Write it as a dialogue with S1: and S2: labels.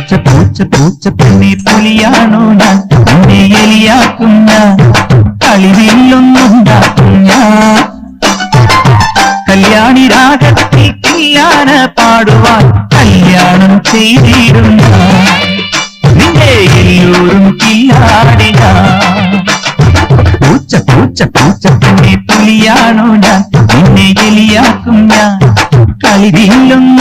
S1: പൂച്ച പെണ്ണെ പുലിയാണോ ഞാൻ നിന്നെ എലിയാക്കും ഞാൻ കളിവില്ലൊന്നുണ്ടാക്കും ഞാൻ കല്യാണി രാഗത്തിൽ കില്ലാന പാടുവാൻ കല്യാണം ചെയ്തിരുന്ന നിന്റെ എല്ലൂരും കില്ലാടിന പൂച്ച പെണ്ണെ പുലിയാണോ ഞാൻ നിന്നെ എലിയാക്കും ഞാൻ കളിവില്ലൊന്നും